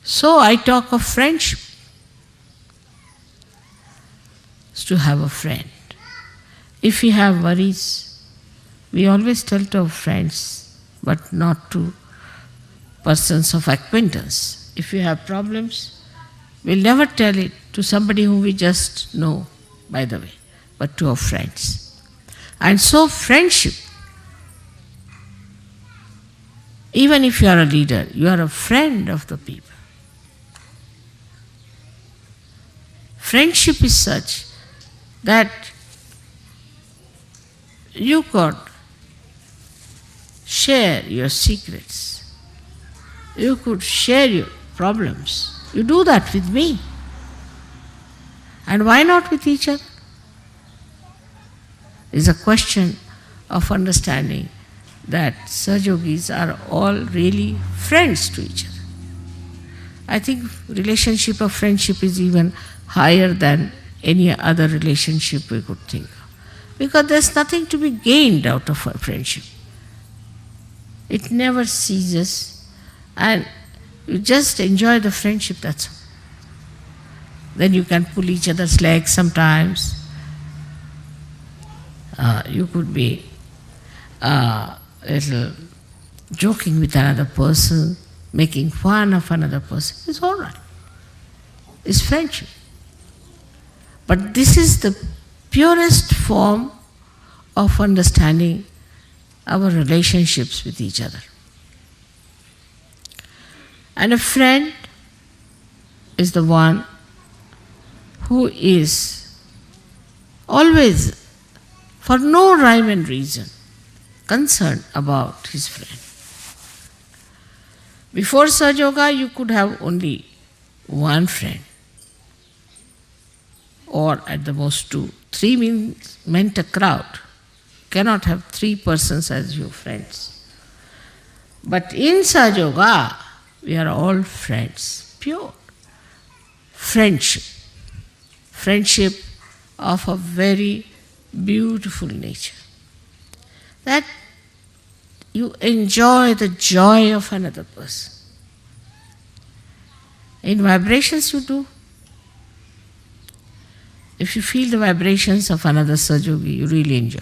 So I talk of friendship. It's to have a friend. If we have worries, we always tell to our friends, but not to persons of acquaintance. If we have problems, we'll never tell it to somebody whom we just know, by the way, but to our friends. And so friendship, even if you are a leader, you are a friend of the people. Friendship is such that you could share your secrets. You could share your problems. You do that with me. And why not with each other? It's a question of understanding that Sahaja Yogis are all really friends to each other. I think relationship of friendship is even higher than any other relationship we could think of. Because there's nothing to be gained out of a friendship. It never ceases, and you just enjoy the friendship, that's all. Then you can pull each other's legs sometimes. You could be a little joking with another person, making fun of another person. It's all right. It's friendship. But this is the purest form of understanding our relationships with each other. And a friend is the one who is always, for no rhyme and reason, concerned about his friend. Before Sahaja Yoga, you could have only one friend, or at the most two. Three meant a crowd. Cannot have three persons as your friends. But in Sahaja Yoga, we are all friends, pure friendship. Friendship of a very beautiful nature. That you enjoy the joy of another person. In vibrations you do. If you feel the vibrations of another Sahaja Yogi, you really enjoy.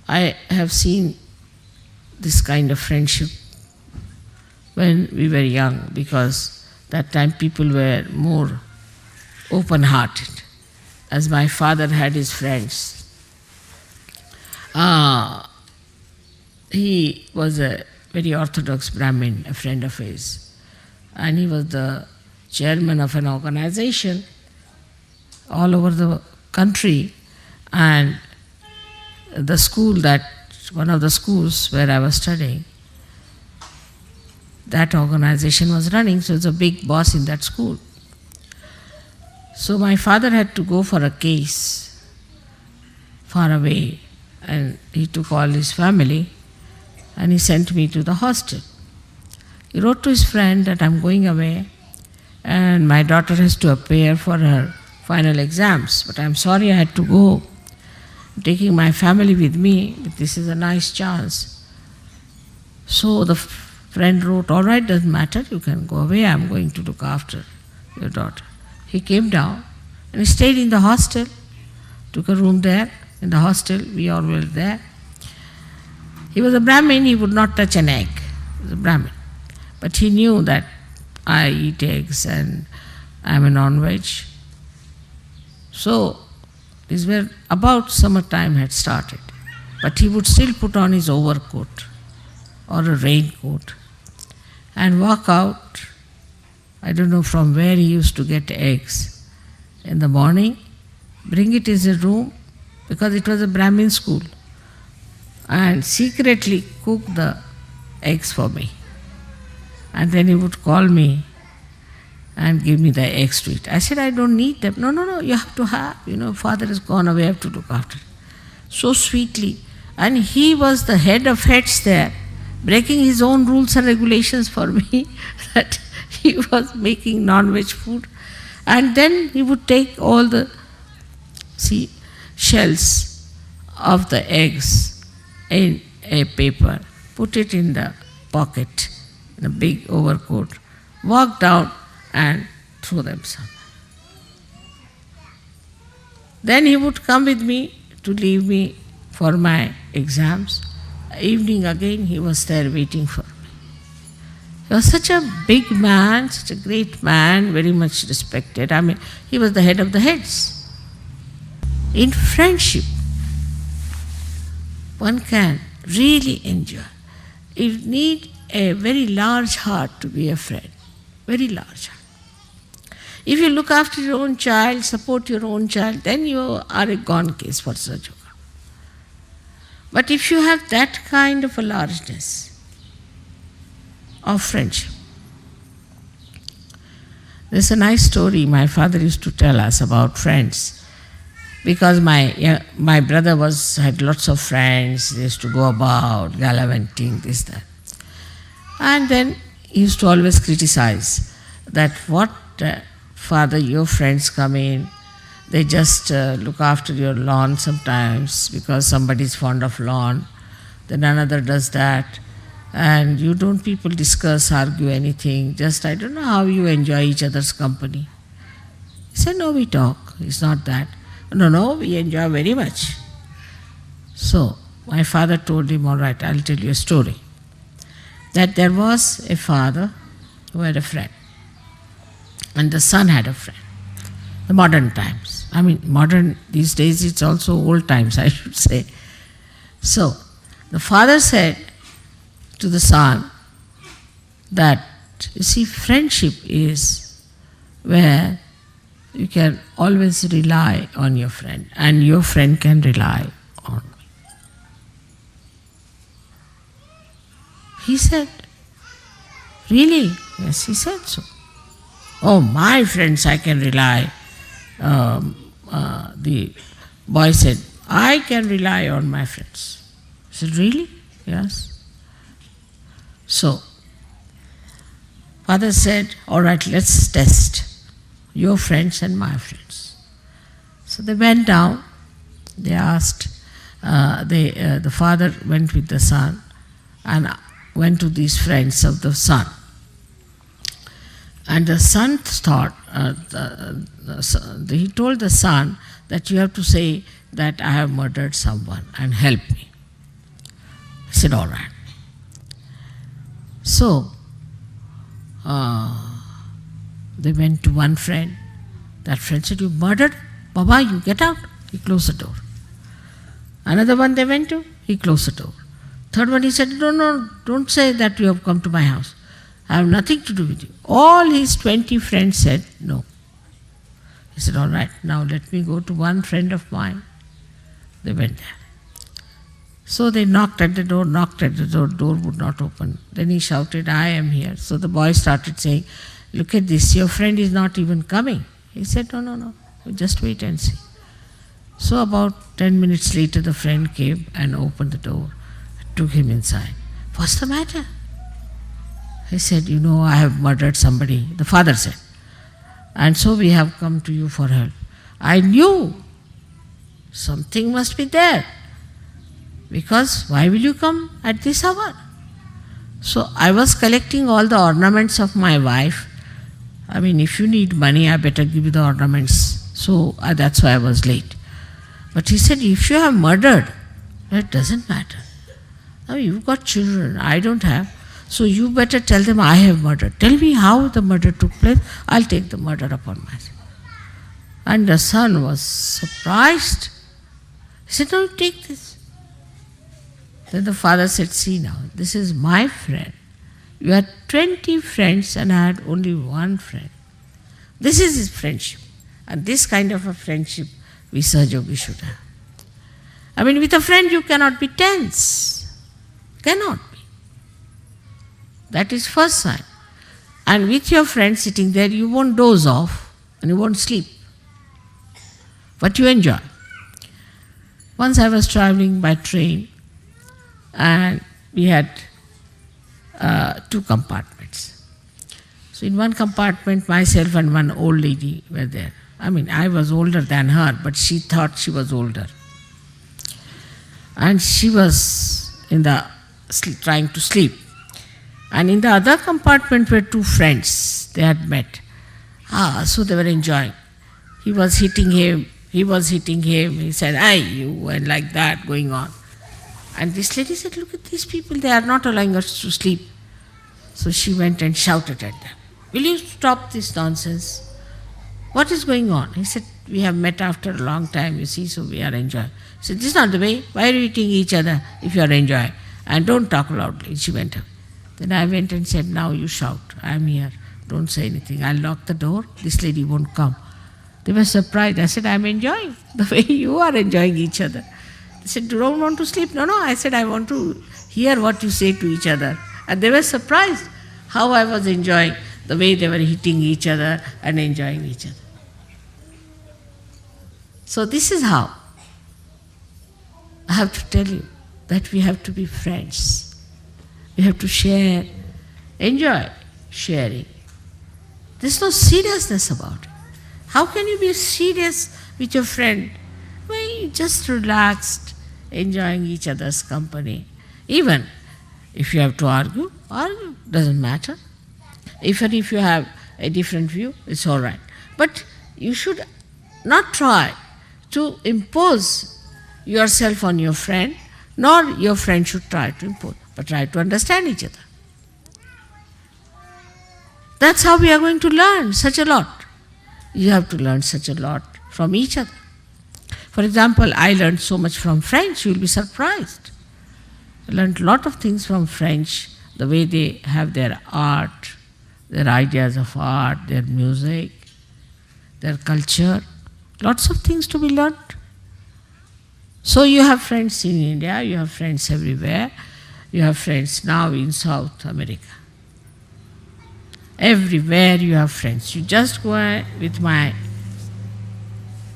I have seen this kind of friendship when we were young, because that time people were more open-hearted. As my father had his friends, he was a very orthodox Brahmin, a friend of his, and he was the chairman of an organization all over the country, and the school one of the schools where I was studying, that organization was running, so it was a big boss in that school. So my father had to go for a case far away, and he took all his family and he sent me to the hostel. He wrote to his friend that I'm going away and my daughter has to appear for her final exams, but I'm sorry I had to go. I'm taking my family with me, but this is a nice chance. So the friend wrote, all right, doesn't matter, you can go away, I'm going to look after your daughter. He came down and he stayed in the hostel, took a room there in the hostel, we all were there. He was a Brahmin, he would not touch an egg. He was a Brahmin. But he knew that I eat eggs and I'm a non-veg. So, this were about summertime had started. But he would still put on his overcoat or a raincoat and walk out. I don't know from where he used to get eggs in the morning, bring it in his room, because it was a Brahmin school, and secretly cook the eggs for me. And then he would call me and give me the eggs to eat. I said, I don't need them. No, you have to have. Father has gone away, I have to look after it. So sweetly. And he was the head of heads there, breaking his own rules and regulations for me, that he was making non-veg food. And then he would take all the shells of the eggs in a paper, put it in the pocket, in a big overcoat, walk down and throw them somewhere. Then he would come with me to leave me for my exams. Evening again he was there waiting for me. He was such a big man, such a great man, very much respected. I mean, he was the head of the heads. In friendship, one can really enjoy. You need a very large heart to be a friend, very large heart. If you look after your own child, support your own child, then you are a gone case for Sahaja Yoga. But if you have that kind of a largeness of friendship, there's a nice story my father used to tell us about friends. Because my brother had lots of friends, they used to go about, gallivanting, this, that. And then he used to always criticize that what, father, your friends come in, they just look after your lawn sometimes because somebody is fond of lawn, then another does that, and you don't people discuss, argue anything, just I don't know how you enjoy each other's company. He said, no, we talk, it's not that. No, we enjoy very much. So, my father told him, all right, I'll tell you a story. That there was a father who had a friend. And the son had a friend. The modern times. I mean, modern, these days it's also old times, I should say. So, the father said to the son that, you see, friendship is where you can always rely on your friend, and your friend can rely on me. He said, really? Yes, he said so. Oh, my friends, I can rely. The boy said, I can rely on my friends. He said, really? Yes. So, father said, all right, let's test your friends and my friends. So they went down, they asked, the father went with the son and went to these friends of the son. And the son thought, he told the son that you have to say that I have murdered someone and help me. He said, all right. So, they went to one friend. That friend said, you murdered? Baba, you get out. He closed the door. Another one they went to, he closed the door. Third one he said, no, don't say that you have come to my house. I have nothing to do with you. All his 20 friends said no. He said, all right, now let me go to one friend of mine. They went there. So they knocked at the door, door would not open. Then he shouted, I am here. So the boy started saying, look at this, your friend is not even coming. He said, no, just wait and see. So about 10 minutes later, the friend came and opened the door, took him inside. What's the matter? He said, I have murdered somebody. The father said, and so we have come to you for help. I knew something must be there. Because why will you come at this hour? So I was collecting all the ornaments of my wife. I mean, if you need money, I better give you the ornaments. So that's why I was late. But he said, if you have murdered, that doesn't matter. Now you've got children, I don't have. So you better tell them I have murdered. Tell me how the murder took place. I'll take the murder upon myself. And the son was surprised. He said, no, take this. Then the father said, see now, this is my friend. You had 20 friends and I had only one friend. This is his friendship. And this kind of a friendship we Sahaja Yogi should have. I mean, with a friend you cannot be tense. Cannot be. That is first sign. And with your friend sitting there, you won't doze off and you won't sleep. But you enjoy. Once I was traveling by train and we had 2 compartments. So in one compartment, myself and one old lady were there. I mean, I was older than her, but she thought she was older. And she was trying to sleep. And in the other compartment were two friends they had met. So they were enjoying. He was hitting him, he said, "Hey, you," and like that going on. And this lady said, "Look at these people, they are not allowing us to sleep." So she went and shouted at them, "Will you stop this nonsense? What is going on?" He said, "We have met after a long time, you see, so we are enjoying." He said, "This is not the way. Why are you hitting each other if you are enjoying? And don't talk loudly." She went away. Then I went and said, "Now you shout. I am here. Don't say anything. I'll lock the door. This lady won't come." They were surprised. I said, "I'm enjoying the way you are enjoying each other." They said, "You don't want to sleep?" "No, no." I said, "I want to hear what you say to each other." And they were surprised how I was enjoying the way they were hitting each other and enjoying each other. So this is how I have to tell you that we have to be friends. We have to share, enjoy sharing. There's no seriousness about it. How can you be serious with your friend when you just relaxed, enjoying each other's company? Even if you have to argue, doesn't matter. Even if you have a different view, it's all right. But you should not try to impose yourself on your friend, nor your friend should try to impose, but try to understand each other. That's how we are going to learn such a lot. You have to learn such a lot from each other. For example, I learned so much from French, you will be surprised. I learned a lot of things from French, the way they have their art, their ideas of art, their music, their culture. Lots of things to be learned. So you have friends in India, you have friends everywhere, you have friends now in South America. Everywhere you have friends. You just go with my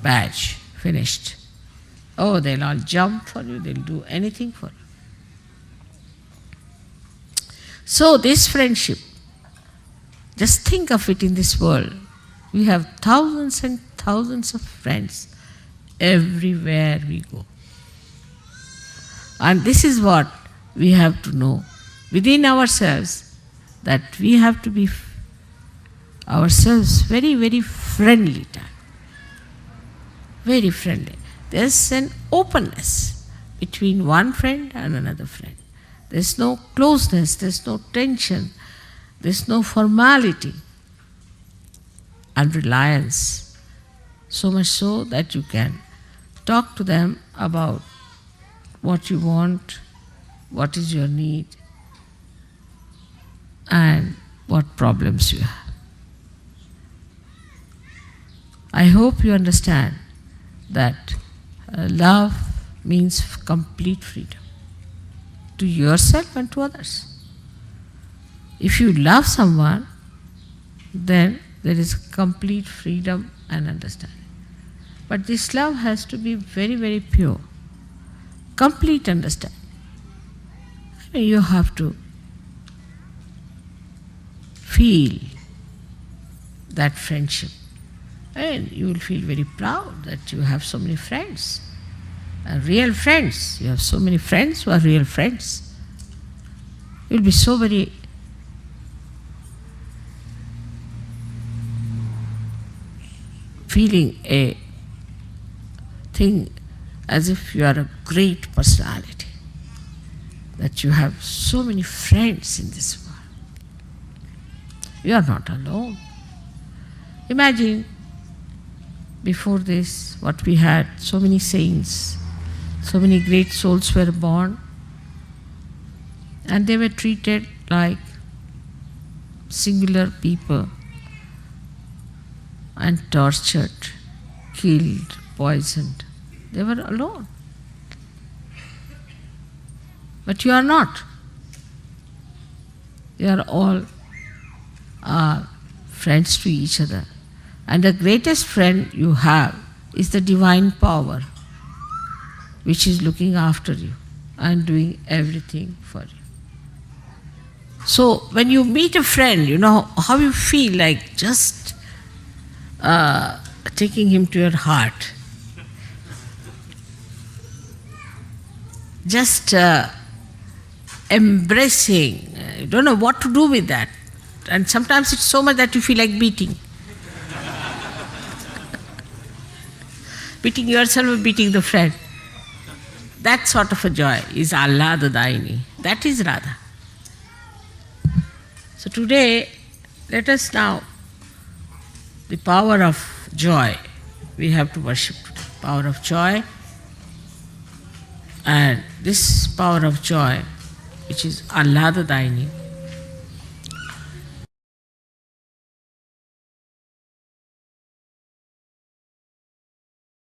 badge, finished. Oh, they'll all jump for you, they'll do anything for you. So this friendship, just think of it in this world. We have thousands and thousands of friends everywhere we go. And this is what we have to know within ourselves, that we have to be ourselves very, very friendly type. Very friendly. There's an openness between one friend and another friend. There's no closeness, there's no tension, there's no formality and reliance. So much so that you can talk to them about what you want, what is your need, and what problems you have. I hope you understand that love means complete freedom to yourself and to others. If you love someone, then there is complete freedom and understanding. But this love has to be very, very pure, complete understanding. You have to feel that friendship, and you will feel very proud that you have so many friends, real friends. You have so many friends who are real friends. You will be so very feeling a thing as if you are a great personality, that you have so many friends in this world. You are not alone. Imagine before this what we had, so many saints, so many great souls were born, and they were treated like singular people and tortured, killed, poisoned. They were alone. But you are not. You are all friends to each other. And the greatest friend you have is the divine power, which is looking after you and doing everything for you. So when you meet a friend, you know how you feel like just taking him to your heart. Just embracing. You don't know what to do with that. And sometimes it's so much that you feel like beating. Beating yourself or beating the friend. That sort of a joy is Allada-daini. That is Radha. So today, let us now, the power of joy, we have to worship today. Power of joy. And this power of joy, which is Allada-daini,